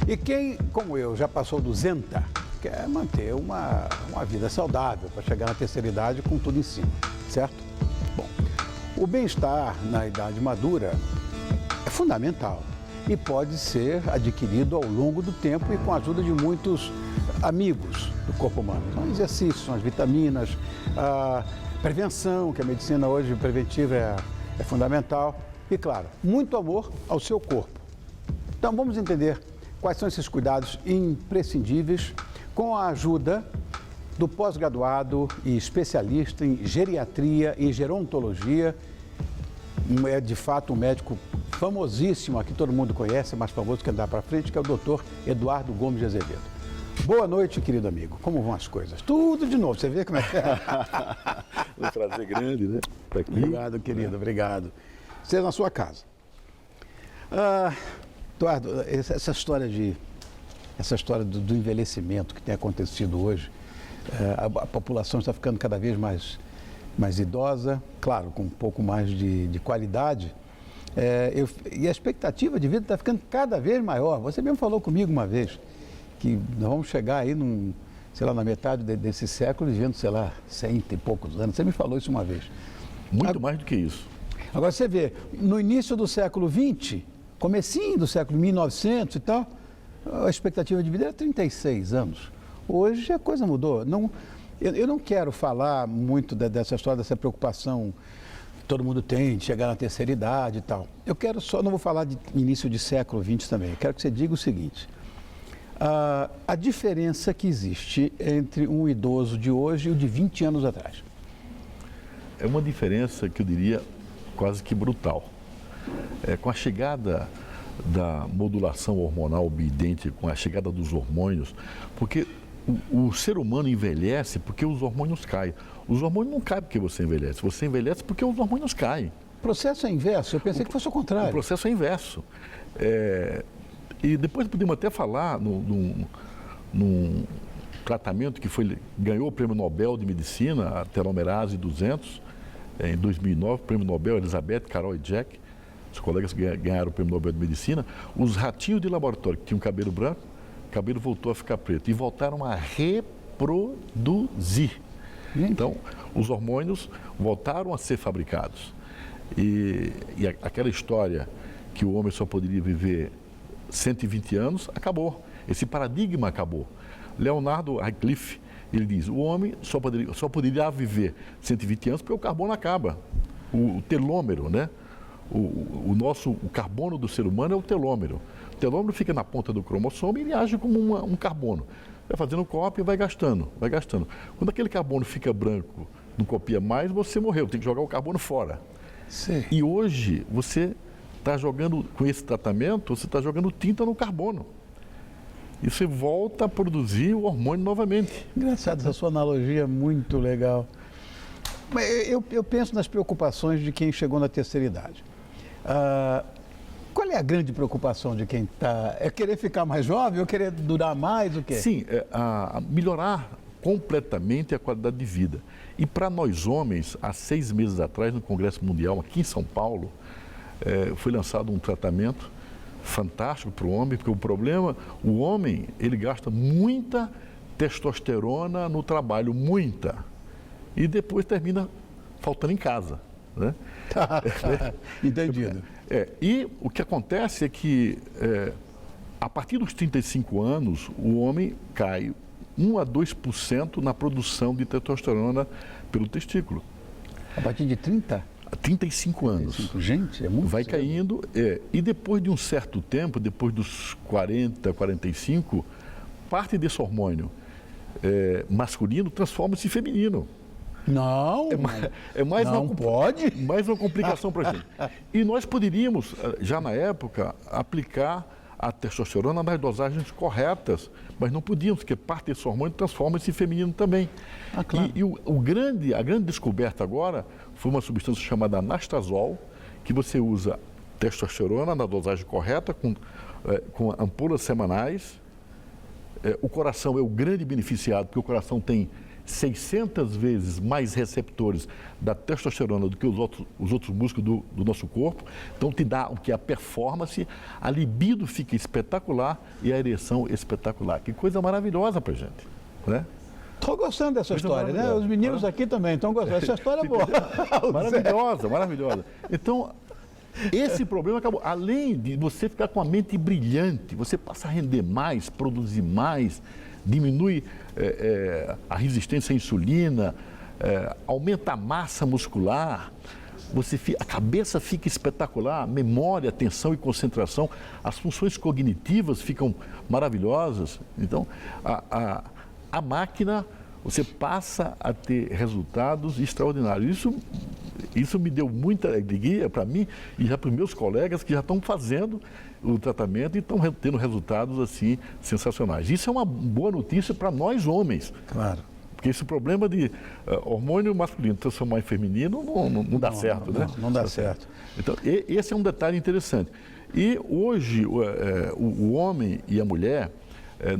E quem, como eu, já passou do Zenta, quer manter uma vida saudável para chegar na terceira idade com tudo em cima, certo? Bom, o bem-estar na idade madura é fundamental e pode ser adquirido ao longo do tempo e com a ajuda de muitos amigos do corpo humano. São exercícios, são as vitaminas, a prevenção, que a medicina hoje preventiva é fundamental. E, claro, muito amor ao seu corpo. Então, vamos entender quais são esses cuidados imprescindíveis com a ajuda do pós-graduado e especialista em geriatria e gerontologia. É, de fato, um médico famosíssimo, aqui todo mundo conhece, mais famoso que andar para frente, que é o doutor Eduardo Gomes de Azevedo. Boa noite, querido amigo. Como vão as coisas? Tudo de novo, você vê como é que é? Um prazer grande, né? Tá aqui. Obrigado, querido, obrigado. Você na sua casa. Eduardo, essa história do envelhecimento que tem acontecido hoje, a população está ficando cada vez mais idosa, claro, com um pouco mais de qualidade, e a expectativa de vida está ficando cada vez maior. Você mesmo falou comigo uma vez que nós vamos chegar aí, na metade desse século, vivendo, 100 e poucos anos. Você me falou isso uma vez. Muito mais do que isso. Agora você vê, no início do século XX, comecinho do século 1900 e tal, a expectativa de vida era 36 anos. Hoje a coisa mudou. Eu não quero falar muito dessa história, dessa preocupação que todo mundo tem de chegar na terceira idade e tal. Não vou falar de início de século XX também. Eu quero que você diga o seguinte: a diferença que existe entre um idoso de hoje e o de 20 anos atrás. É uma diferença que eu diria quase que brutal. Com a chegada da modulação hormonal bioidêntica, com a chegada dos hormônios, porque o ser humano envelhece porque os hormônios caem. Os hormônios não caem porque você envelhece porque os hormônios caem. O processo é inverso, eu pensei que fosse o contrário. O processo é inverso. E depois podemos até falar num tratamento que ganhou o Prêmio Nobel de Medicina, a telomerase 200, em 2009, Prêmio Nobel, Elizabeth, Carol e Jack, os colegas que ganharam o Prêmio Nobel de Medicina. Os ratinhos de laboratório que tinham cabelo branco, o cabelo voltou a ficar preto e voltaram a reproduzir. Então, os hormônios voltaram a ser fabricados. E aquela história que o homem só poderia viver 120 anos, acabou. Esse paradigma acabou. Leonardo Radcliffe, ele diz, o homem só poderia viver 120 anos porque o carbono acaba. O telômero, né? O carbono do ser humano é o telômero. O telômero fica na ponta do cromossomo e ele age como um carbono. Vai fazendo cópia e vai gastando, vai gastando. Quando aquele carbono fica branco, não copia mais, você morreu, tem que jogar o carbono fora. Sim. E hoje, você está jogando, com esse tratamento, você está jogando tinta no carbono. E você volta a produzir o hormônio novamente. Engraçado, essa sua analogia é muito legal. Eu penso nas preocupações de quem chegou na terceira idade. Qual é a grande preocupação de quem está? É querer ficar mais jovem ou querer durar mais? O quê? Sim, melhorar completamente a qualidade de vida. E para nós homens, há 6 meses atrás, no Congresso Mundial, aqui em São Paulo, foi lançado um tratamento fantástico para o homem, porque o homem, ele gasta muita testosterona no trabalho, muita, e depois termina faltando em casa, né? Entendido. E o que acontece é que, a partir dos 35 anos, o homem cai 1 a 2% na produção de testosterona pelo testículo. A partir de 30? 35 anos. 35. Gente, é muito Vai cedo. caindo, e depois de um certo tempo, depois dos 40, 45, parte desse hormônio masculino transforma-se em feminino. Não, pode. Mais uma complicação para a gente. E nós poderíamos, já na época, aplicar a testosterona nas dosagens corretas, mas não podíamos, porque parte desse hormônio transforma-se em feminino também. Claro. E a grande descoberta agora foi uma substância chamada anastazol, que você usa testosterona na dosagem correta, com ampolas semanais. O coração é o grande beneficiado, porque o coração tem 600 vezes mais receptores da testosterona do que os outros músculos do nosso corpo. Então, te dá o que é a performance, a libido fica espetacular e a ereção espetacular. Que coisa maravilhosa pra gente, né? Estou gostando dessa Coisa história, né? Os meninos aqui também estão gostando. Essa história é boa. Maravilhosa, maravilhosa. Então, esse problema acabou. Além de você ficar com a mente brilhante, você passa a render mais, produzir mais, diminui a resistência à insulina, aumenta a massa muscular, a cabeça fica espetacular, memória, atenção e concentração, as funções cognitivas ficam maravilhosas. Então, a máquina, você passa a ter resultados extraordinários. Isso me deu muita alegria para mim e já para os meus colegas que já estão fazendo o tratamento e estão tendo resultados assim sensacionais. Isso é uma boa notícia para nós homens. Claro. Porque esse problema de hormônio masculino transformar em feminino não dá certo, né? Não dá certo. Então, esse é um detalhe interessante. E hoje, o homem e a mulher,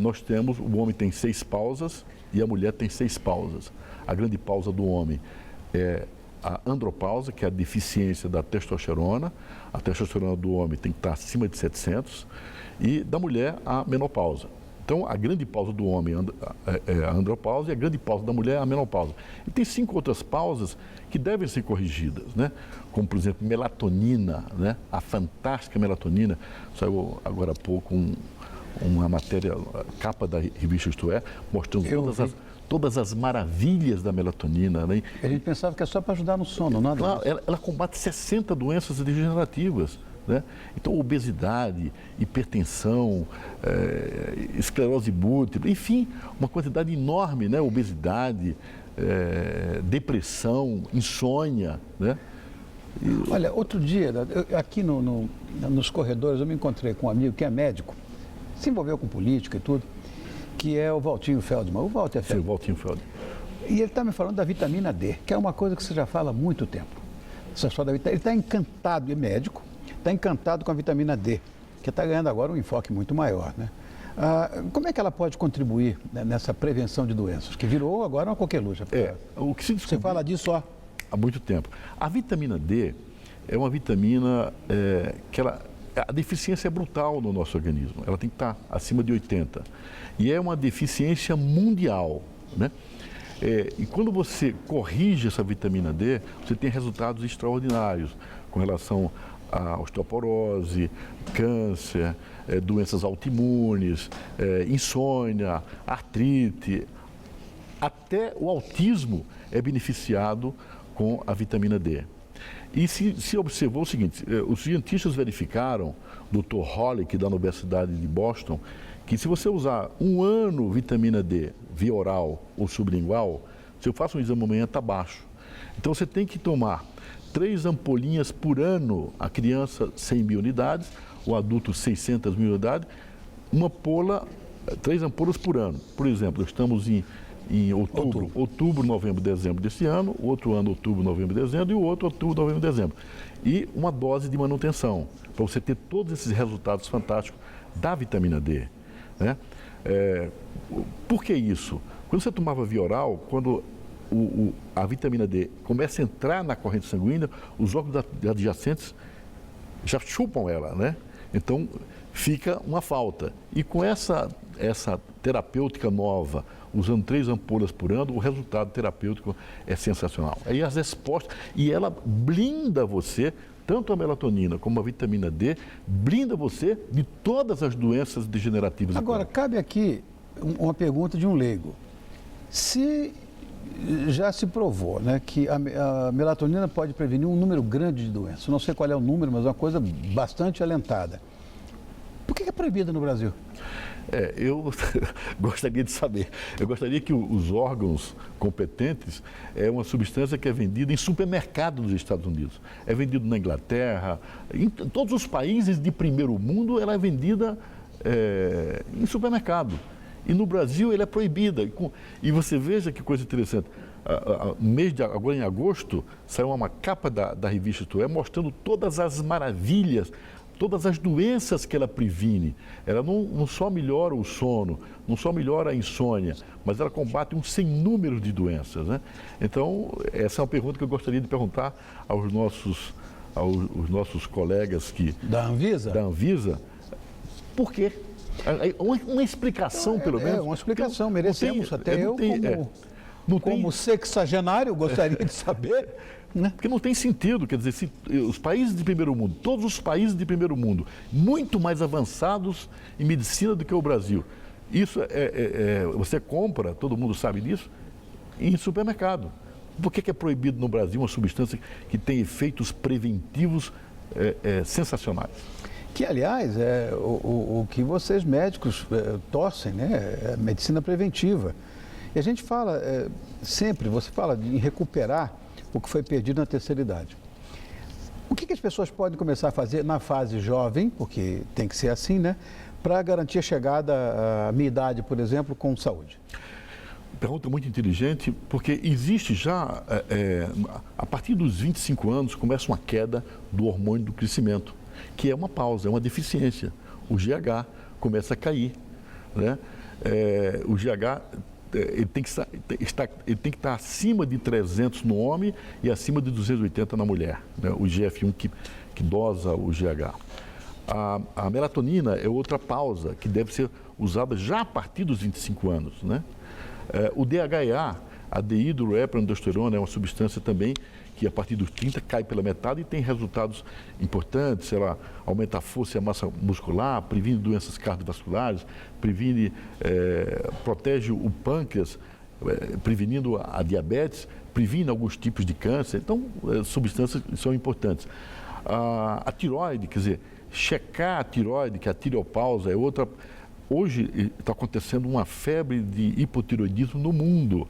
nós temos, o homem tem 6 pausas e a mulher tem 6 pausas. A grande pausa do homem é a andropausa, que é a deficiência da testosterona. A testosterona do homem tem que estar acima de 700 e da mulher a menopausa. Então, a grande pausa do homem é a andropausa e a grande pausa da mulher é a menopausa. E tem 5 outras pausas que devem ser corrigidas, né? Como, por exemplo, melatonina, né? A fantástica melatonina. Saiu agora há pouco uma matéria, capa da revista Isto É, mostrando todas as maravilhas da melatonina, né? A gente pensava que é só para ajudar no sono, nada. Claro, ela combate 60 doenças degenerativas, né? Então, obesidade, hipertensão, esclerose múltipla, enfim, uma quantidade enorme, né? Obesidade, depressão, insônia, né? Olha, outro dia, aqui nos corredores, eu me encontrei com um amigo que é médico, se envolveu com política e tudo, que é o Valtinho Feldman. O Walter Feldman. Sim, o Valtinho Feldman. E ele está me falando da vitamina D, que é uma coisa que você já fala há muito tempo. Essa história da vitamina. Ele está encantado, é médico, está encantado com a vitamina D, que está ganhando agora um enfoque muito maior, né? Como é que ela pode contribuir, né, nessa prevenção de doenças, que virou agora uma coqueluche? O que se descobriu, você fala disso há muito tempo. A vitamina D é uma vitamina que a deficiência é brutal no nosso organismo. Ela tem que estar acima de 80. E é uma deficiência mundial, né? E quando você corrige essa vitamina D, você tem resultados extraordinários com relação à osteoporose, câncer, doenças autoimunes, insônia, artrite. Até o autismo é beneficiado com a vitamina D. E se observou o seguinte, os cientistas verificaram, Dr. Hollick, da Universidade de Boston, que se você usar 1 ano vitamina D via oral ou sublingual, se eu faço um exame amanhã, está baixo. Então você tem que tomar 3 ampolinhas por ano, a criança 100 mil unidades, o adulto 600 mil unidades, 3 ampolas por ano. Por exemplo, estamos em outubro, novembro, dezembro desse ano, outro ano, outubro, novembro, dezembro, e o outro, outubro, novembro, dezembro. E uma dose de manutenção, para você ter todos esses resultados fantásticos da vitamina D, né? Por que isso? Quando você tomava via oral, quando a vitamina D começa a entrar na corrente sanguínea, os órgãos adjacentes já chupam ela, né? Então, fica uma falta. E com essa terapêutica nova, usando 3 ampolas por ano, o resultado terapêutico é sensacional. Aí as respostas, e ela blinda você, tanto a melatonina como a vitamina D, blinda você de todas as doenças degenerativas. Agora, cabe aqui uma pergunta de um leigo. Se já se provou, né, que a melatonina pode prevenir um número grande de doenças, não sei qual é o número, mas é uma coisa bastante alentada. Por que é proibida no Brasil? Eu gostaria de saber. Eu gostaria que os órgãos competentes, é uma substância que é vendida em supermercado nos Estados Unidos. É vendido na Inglaterra, em todos os países de primeiro mundo, ela é vendida em supermercado. E no Brasil, ela é proibida. E você veja que coisa interessante. Agora em agosto, saiu uma capa da revista Isto É, mostrando todas as maravilhas, todas as doenças que ela previne. Ela não só melhora o sono, não só melhora a insônia, mas ela combate um sem número de doenças, né? Então, essa é uma pergunta que eu gostaria de perguntar aos nossos colegas da Anvisa, por quê? Uma explicação, pelo menos. Uma explicação, merecemos. Como sexagenário, gostaria de saber. Né? Porque não tem sentido, quer dizer, se os países de primeiro mundo, todos os países de primeiro mundo, muito mais avançados em medicina do que o Brasil. Isso você compra, todo mundo sabe disso, em supermercado. Por que é proibido no Brasil uma substância que tem efeitos preventivos sensacionais? Que, aliás, é o que vocês médicos torcem, né? É medicina preventiva. E a gente fala sempre, você fala em recuperar o que foi perdido na terceira idade. O que as pessoas podem começar a fazer na fase jovem, porque tem que ser assim, né? Para garantir a chegada à minha idade, por exemplo, com saúde? Pergunta muito inteligente, porque existe já, a partir dos 25 anos, começa uma queda do hormônio do crescimento, que é uma pausa, é uma deficiência. O GH começa a cair, né? O GH ele tem que estar acima de 300 no homem e acima de 280 na mulher, né? O GF1 que dosa o GH. A melatonina é outra pausa que deve ser usada já a partir dos 25 anos, né? O DHEA, a dehidroepiandrosterona, é uma substância também que a partir dos 30 cai pela metade e tem resultados importantes, sei lá, aumenta a força e a massa muscular, previne doenças cardiovasculares, protege o pâncreas, prevenindo a diabetes, previne alguns tipos de câncer. Então, substâncias são importantes. A tireoide, quer dizer, checar a tireoide, que a tireopausa é outra. Hoje está acontecendo uma febre de hipotireoidismo no mundo.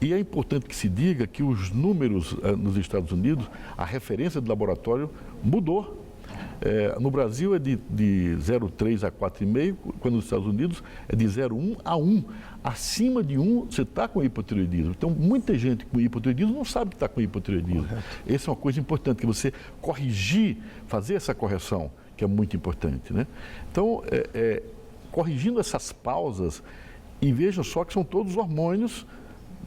E é importante que se diga que os números nos Estados Unidos, a referência do laboratório mudou. No Brasil é de 0,3 a 4,5, quando nos Estados Unidos é de 0,1 a 1. Acima de 1, você está com hipotireoidismo. Então, muita gente com hipotireoidismo não sabe que está com hipotireoidismo. Correto. Essa é uma coisa importante, que você corrigir, fazer essa correção, que é muito importante, né? Então, corrigindo essas pausas, e vejam só que são todos hormônios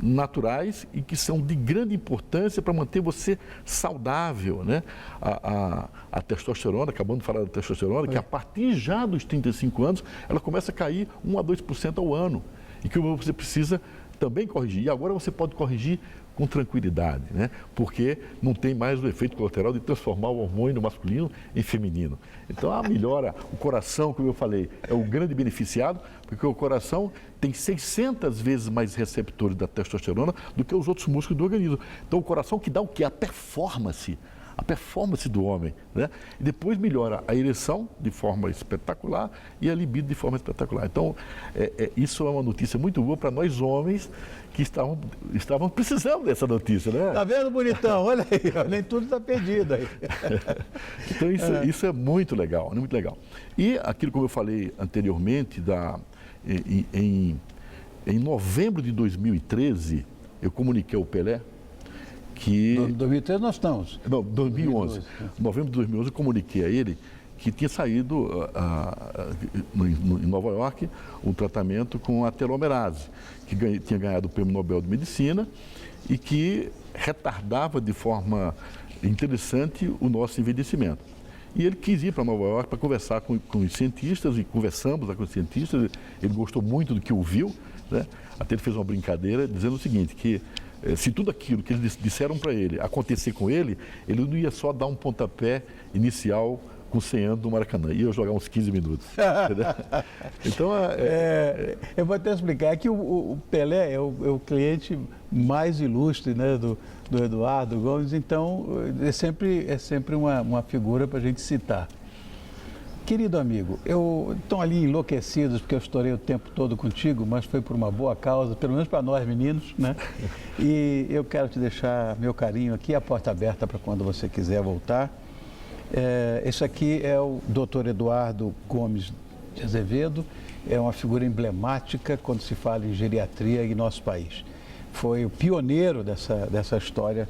naturais e que são de grande importância para manter você saudável, né? A testosterona, acabamos de falar da testosterona, que a partir já dos 35 anos, ela começa a cair 1 a 2% ao ano, e que você precisa também corrigir. E agora você pode corrigir com tranquilidade, né? Porque não tem mais o efeito colateral de transformar o hormônio masculino em feminino. Então, a melhora, o coração, como eu falei, é o grande beneficiado, porque o coração tem 600 vezes mais receptores da testosterona do que os outros músculos do organismo. Então, o coração que dá o quê? A performance do homem, né? E depois melhora a ereção de forma espetacular e a libido de forma espetacular. Então, isso é uma notícia muito boa para nós homens que estavam precisando dessa notícia, né? Tá vendo, bonitão? Olha aí, nem tudo está perdido aí. Então, isso é muito legal, muito legal. E aquilo, como eu falei anteriormente, em novembro de 2013, eu comuniquei ao Pelé que... Em 2013 nós estamos. Não, 2011. Em novembro de 2011 eu comuniquei a ele que tinha saído em Nova York um tratamento com a telomerase, que tinha ganhado o Prêmio Nobel de Medicina e que retardava de forma interessante o nosso envelhecimento. E ele quis ir para Nova York para conversar com os cientistas, e conversamos lá com os cientistas, ele gostou muito do que ouviu, né? Até ele fez uma brincadeira dizendo o seguinte, que se tudo aquilo que eles disseram para ele acontecer com ele, ele não ia só dar um pontapé inicial com 100 anos no Maracanã, ia jogar uns 15 minutos. Então, eu vou até explicar que o Pelé é o cliente mais ilustre, né, do Eduardo Gomes, então é sempre uma figura para a gente citar. Querido amigo, estão ali enlouquecidos porque eu estourei o tempo todo contigo, mas foi por uma boa causa, pelo menos para nós meninos, né? E eu quero te deixar meu carinho aqui, a porta aberta para quando você quiser voltar. Esse aqui é o Dr. Eduardo Gomes de Azevedo, é uma figura emblemática quando se fala em geriatria em nosso país. Foi o pioneiro dessa história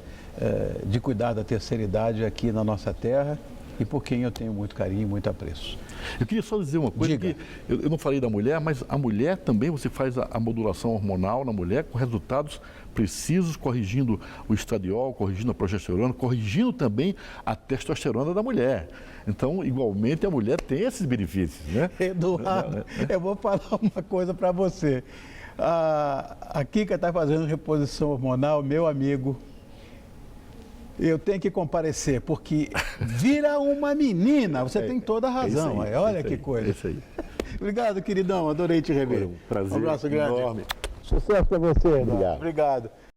de cuidar da terceira idade aqui na nossa terra. e por quem eu tenho muito carinho e muito apreço. Eu queria só dizer uma coisa, Diga. que eu não falei da mulher, mas a mulher também, você faz a modulação hormonal na mulher com resultados precisos, corrigindo o estradiol, corrigindo a progesterona, corrigindo também a testosterona da mulher. Então, igualmente, a mulher tem esses benefícios, né? Eduardo, eu vou falar uma coisa para você. A Kika está fazendo reposição hormonal, meu amigo. Eu tenho que comparecer, porque vira uma menina. Você tem toda a razão. Aí, olha que coisa. Isso aí. Obrigado, queridão. Adorei te rever. Foi um prazer Um abraço grande. enorme. Sucesso para você, Eduardo. Obrigado. Obrigado.